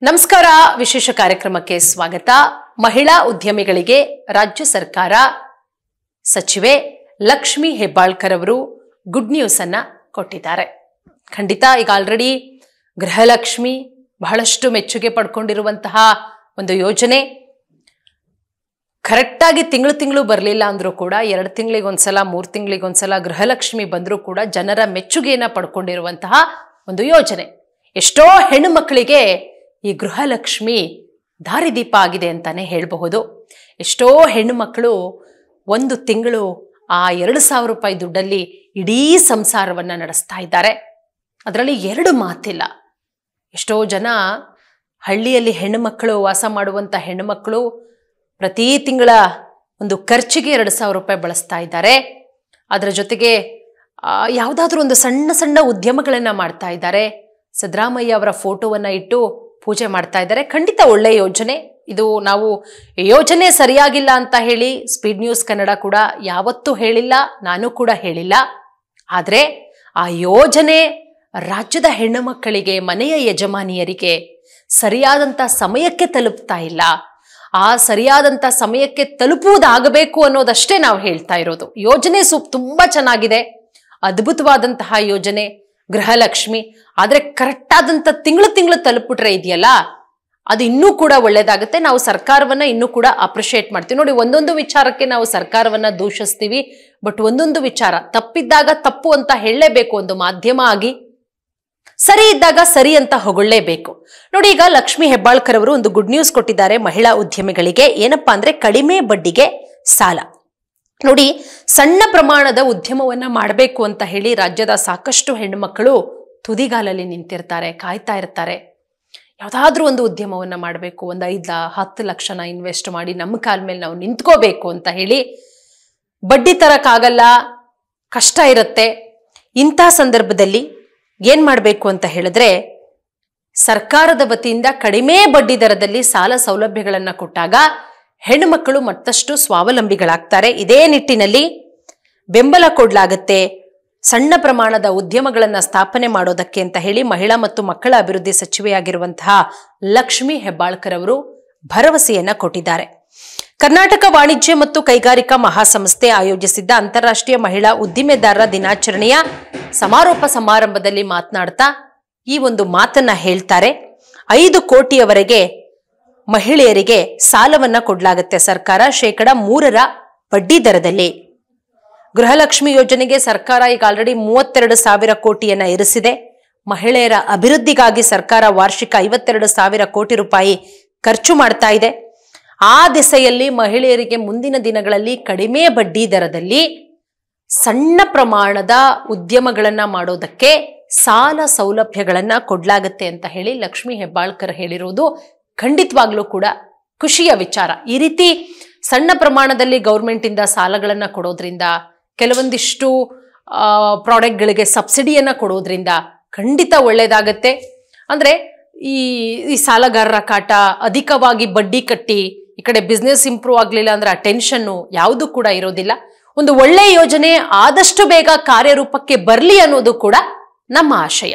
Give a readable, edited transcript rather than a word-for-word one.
ನಮಸ್ಕಾರ ವಿಶೇಷ ಕಾರ್ಯಕ್ರಮಕ್ಕೆ ಸ್ವಾಗತ. ಮಹಿಳಾ ಉದ್ಯಮಿಗಳಿಗೆ ರಾಜ್ಯ ಸರ್ಕಾರ ಸಚಿವೆ ಲಕ್ಷ್ಮಿ ಹೆಬ್ಬಾಳ್ಕರ್ ಅವರು ಗುಡ್ ನ್ಯೂಸ್ ಅನ್ನ ಕೊಟ್ಟಿದ್ದಾರೆ. ಖಂಡಿತ ಈಗ ಆಲ್ರೆಡಿ ಗೃಹಲಕ್ಷ್ಮಿ ಬಹಳಷ್ಟು ಮೆಚ್ಚುಗೆ ಪಡ್ಕೊಂಡಿರುವಂತಹ ಒಂದು ಯೋಜನೆ. ಕರೆಕ್ಟ್ ಆಗಿ ತಿಂಗಳು ಬರಲಿಲ್ಲ ಅಂದ್ರೂ ಕೂಡ 2 ತಿಂಗಳಿಗೊಂದ್ಸಲ 3 ತಿಂಗಳಿಗೊಂದ್ಸಲ ಗೃಹಲಕ್ಷ್ಮಿ ಬಂದರೂ ಕೂಡ ಜನರ ಮೆಚ್ಚುಗೆಯನ್ನ ಪಡ್ಕೊಂಡಿರುವಂತಹ ಒಂದು ಯೋಜನೆ. ಎಷ್ಟೋ ಹೆಣ್ಣು ಮಕ್ಕಳಿಗೆ ಈ ಗೃಹಲಕ್ಷ್ಮಿ ದಾರಿದೀಪ ಆಗಿದೆ ಅಂತಾನೆ ಹೇಳಬಹುದು. ಎಷ್ಟೋ ಹೆಣ್ಣು ಮಕ್ಕಳು 1 ತಿಂಗಳು ಆ 2,000 ರೂಪಾಯಿ ದುಡ್ಡಲ್ಲಿ ಇಡೀ ಸಂಸಾರವನ್ನ ನಡೆಸ್ತಾ ಇದ್ದಾರೆ. ಅದರಲ್ಲಿ 2 ಮಾತಿಲ್ಲ. ಎಷ್ಟೋ ಜನ ಹಳ್ಳಿಯಲ್ಲಿ ಹೆಣ್ಣು ಮಕ್ಕಳು ವಾಸ ಮಾಡುವಂತ ಹೆಣ್ಣು ಮಕ್ಕಳು ಪ್ರತಿ ತಿಂಗಳ ಒಂದು ಖರ್ಚಿಗೆ 2,000 ರೂಪಾಯಿ ಬಳಸ್ತಾ ಇದ್ದಾರೆ. ಅದರ ಜೊತೆಗೆ ಯಾವುದಾದ್ರೂ ಒಂದು ಸಣ್ಣ ಉದ್ಯಮಗಳನ್ನ ಮಾಡ್ತಾ ಇದ್ದಾರೆ. ಸಿದ್ದರಾಮಯ್ಯ ಅವರ ಫೋಟೋವನ್ನ ಇಟ್ಟು ಪೂಜೆ ಮಾಡ್ತಾ ಇದ್ದಾರೆ. ಖಂಡಿತ ಒಳ್ಳೆ ಯೋಜನೆ ಇದು. ನಾವು ಯೋಜನೆ ಸರಿಯಾಗಿಲ್ಲ ಅಂತ ಹೇಳಿ ಸ್ಪೀಡ್ ನ್ಯೂಸ್ ಕನ್ನಡ ಕೂಡ ಯಾವತ್ತೂ ಹೇಳಿಲ್ಲ, ನಾನು ಕೂಡ ಹೇಳಿಲ್ಲ. ಆದರೆ ಆ ಯೋಜನೆ ರಾಜ್ಯದ ಹೆಣ್ಣು ಮಕ್ಕಳಿಗೆ, ಮನೆಯ ಯಜಮಾನಿಯರಿಗೆ ಸರಿಯಾದಂಥ ಸಮಯಕ್ಕೆ ತಲುಪ್ತಾ ಇಲ್ಲ. ಆ ಸರಿಯಾದಂಥ ಸಮಯಕ್ಕೆ ತಲುಪುವುದಾಗಬೇಕು ಅನ್ನೋದಷ್ಟೇ ನಾವು ಹೇಳ್ತಾ ಇರೋದು. ಯೋಜನೆ ತುಂಬಾ ಚೆನ್ನಾಗಿದೆ, ಅದ್ಭುತವಾದಂತಹ ಯೋಜನೆ ಗೃಹಲಕ್ಷ್ಮಿ. ಆದ್ರೆ ಕರೆಕ್ಟ್ ಆದಂತ ತಿಂಗಳು ತಲುಪಿಟ್ರೆ ಇದೆಯಲ್ಲ, ಅದು ಇನ್ನೂ ಕೂಡ ಒಳ್ಳೇದಾಗುತ್ತೆ. ನಾವು ಸರ್ಕಾರವನ್ನ ಇನ್ನೂ ಕೂಡ ಅಪ್ರಿಶಿಯೇಟ್ ಮಾಡ್ತೀವಿ. ನೋಡಿ, ಒಂದೊಂದು ವಿಚಾರಕ್ಕೆ ನಾವು ಸರ್ಕಾರವನ್ನ ದೂಷಿಸ್ತೀವಿ, ಬಟ್ ಒಂದೊಂದು ವಿಚಾರ ತಪ್ಪಿದ್ದಾಗ ತಪ್ಪು ಅಂತ ಹೇಳಲೇಬೇಕು. ಒಂದು ಮಾಧ್ಯಮ ಆಗಿ ಸರಿ ಇದ್ದಾಗ ಸರಿ ಅಂತ ಹೊಗಳಲೇಬೇಕು. ನೋಡಿ, ಈಗ ಲಕ್ಷ್ಮಿ ಹೆಬ್ಬಾಳ್ಕರ್ ಅವರು ಒಂದು ಗುಡ್ ನ್ಯೂಸ್ ಕೊಟ್ಟಿದ್ದಾರೆ ಮಹಿಳಾ ಉದ್ಯಮಿಗಳಿಗೆ. ಏನಪ್ಪಾ ಅಂದ್ರೆ ಕಡಿಮೆ ಬಡ್ಡಿಗೆ ಸಾಲ. ನೋಡಿ, ಸಣ್ಣ ಪ್ರಮಾಣದ ಉದ್ಯಮವನ್ನ ಮಾಡಬೇಕು ಅಂತ ಹೇಳಿ ರಾಜ್ಯದ ಸಾಕಷ್ಟು ಹೆಣ್ಣು ಮಕ್ಕಳು ತುದಿಗಾಲಲ್ಲಿ ನಿಂತಿರ್ತಾರೆ, ಕಾಯ್ತಾ ಇರ್ತಾರೆ. ಯಾವುದಾದ್ರೂ ಒಂದು ಉದ್ಯಮವನ್ನ ಮಾಡಬೇಕು, ಒಂದು 5-10 ಲಕ್ಷನ ಇನ್ವೆಸ್ಟ್ ಮಾಡಿ ನಮ್ಮ ಕಾಲ ಮೇಲೆ ನಾವು ನಿಂತ್ಕೋಬೇಕು ಅಂತ ಹೇಳಿ. ಬಡ್ಡಿ ತರಕ್ಕಾಗಲ್ಲ, ಕಷ್ಟ ಇರುತ್ತೆ. ಇಂಥ ಸಂದರ್ಭದಲ್ಲಿ ಏನ್ ಮಾಡಬೇಕು ಅಂತ ಹೇಳಿದ್ರೆ, ಸರ್ಕಾರದ ವತಿಯಿಂದ ಕಡಿಮೆ ಬಡ್ಡಿ ದರದಲ್ಲಿ ಸಾಲ ಸೌಲಭ್ಯಗಳನ್ನ ಕೊಟ್ಟಾಗ ಹೆಣ್ಣು ಮಕ್ಕಳು ಮತ್ತಷ್ಟು ಸ್ವಾವಲಂಬಿಗಳಾಗ್ತಾರೆ. ಇದೇ ನಿಟ್ಟಿನಲ್ಲಿ ಬೆಂಬಲ ಕೊಡಲಾಗುತ್ತೆ ಸಣ್ಣ ಪ್ರಮಾಣದ ಉದ್ಯಮಗಳನ್ನ ಸ್ಥಾಪನೆ ಮಾಡೋದಕ್ಕೆ ಅಂತ ಹೇಳಿ ಮಹಿಳಾ ಮತ್ತು ಮಕ್ಕಳ ಅಭಿವೃದ್ಧಿ ಸಚಿವೆಯಾಗಿರುವಂತಹ ಲಕ್ಷ್ಮಿ ಹೆಬ್ಬಾಳ್ಕರ್ ಅವರು ಭರವಸೆಯನ್ನ ಕೊಟ್ಟಿದ್ದಾರೆ. ಕರ್ನಾಟಕ ವಾಣಿಜ್ಯ ಮತ್ತು ಕೈಗಾರಿಕಾ ಮಹಾಸಂಸ್ಥೆ ಆಯೋಜಿಸಿದ್ದ ಅಂತಾರಾಷ್ಟ್ರೀಯ ಮಹಿಳಾ ಉದ್ದಿಮೆದಾರರ ದಿನಾಚರಣೆಯ ಸಮಾರೋಪ ಸಮಾರಂಭದಲ್ಲಿ ಮಾತನಾಡ್ತಾ ಈ ಒಂದು ಮಾತನ್ನ ಹೇಳ್ತಾರೆ. 5 ಕೋಟಿಯವರೆಗೆ ಮಹಿಳೆಯರಿಗೆ ಸಾಲವನ್ನ ಕೊಡಲಾಗುತ್ತೆ ಸರ್ಕಾರ, 3% ಬಡ್ಡಿ ದರದಲ್ಲಿ. ಗೃಹಲಕ್ಷ್ಮಿ ಯೋಜನೆಗೆ ಸರ್ಕಾರ ಈಗ ಆಲ್ರೆಡಿ 32,000 ಕೋಟಿಯನ್ನ ಇರಿಸಿದೆ. ಮಹಿಳೆಯರ ಅಭಿವೃದ್ಧಿಗಾಗಿ ಸರ್ಕಾರ ವಾರ್ಷಿಕ 52,000 ಕೋಟಿ ರೂಪಾಯಿ ಖರ್ಚು ಮಾಡ್ತಾ ಇದೆ. ಆ ದಿಸೆಯಲ್ಲಿ ಮಹಿಳೆಯರಿಗೆ ಮುಂದಿನ ದಿನಗಳಲ್ಲಿ ಕಡಿಮೆ ಬಡ್ಡಿ ದರದಲ್ಲಿ ಸಣ್ಣ ಪ್ರಮಾಣದ ಉದ್ಯಮಗಳನ್ನ ಮಾಡೋದಕ್ಕೆ ಸಾಲ ಸೌಲಭ್ಯಗಳನ್ನ ಕೊಡ್ಲಾಗತ್ತೆ ಅಂತ ಹೇಳಿ ಲಕ್ಷ್ಮಿ ಹೆಬ್ಬಾಳ್ಕರ್ ಹೇಳಿರುವುದು ಖಂಡಿತವಾಗ್ಲೂ ಕೂಡ ಖುಷಿಯ ವಿಚಾರ. ಈ ರೀತಿ ಸಣ್ಣ ಪ್ರಮಾಣದಲ್ಲಿ ಗೌರ್ಮೆಂಟ್ ಇಂದ ಸಾಲಗಳನ್ನ ಕೊಡೋದ್ರಿಂದ, ಕೆಲವೊಂದಿಷ್ಟು ಪ್ರಾಡಕ್ಟ್ಗಳಿಗೆ ಸಬ್ಸಿಡಿಯನ್ನ ಕೊಡೋದ್ರಿಂದ ಖಂಡಿತ ಒಳ್ಳೇದಾಗತ್ತೆ. ಅಂದ್ರೆ ಈ ಸಾಲಗಾರರ ಕಾಟ, ಅಧಿಕವಾಗಿ ಬಡ್ಡಿ ಕಟ್ಟಿ ಈ ಕಡೆ ಬಿಸ್ನೆಸ್ ಇಂಪ್ರೂವ್ ಆಗ್ಲಿಲ್ಲ ಅಂದ್ರೆ ಆ ಟೆನ್ಷನ್ನು ಯಾವುದು ಕೂಡ ಇರೋದಿಲ್ಲ. ಒಂದು ಒಳ್ಳೆ ಯೋಜನೆ ಆದಷ್ಟು ಬೇಗ ಕಾರ್ಯರೂಪಕ್ಕೆ ಬರಲಿ ಅನ್ನೋದು ಕೂಡ ನಮ್ಮ ಆಶಯ.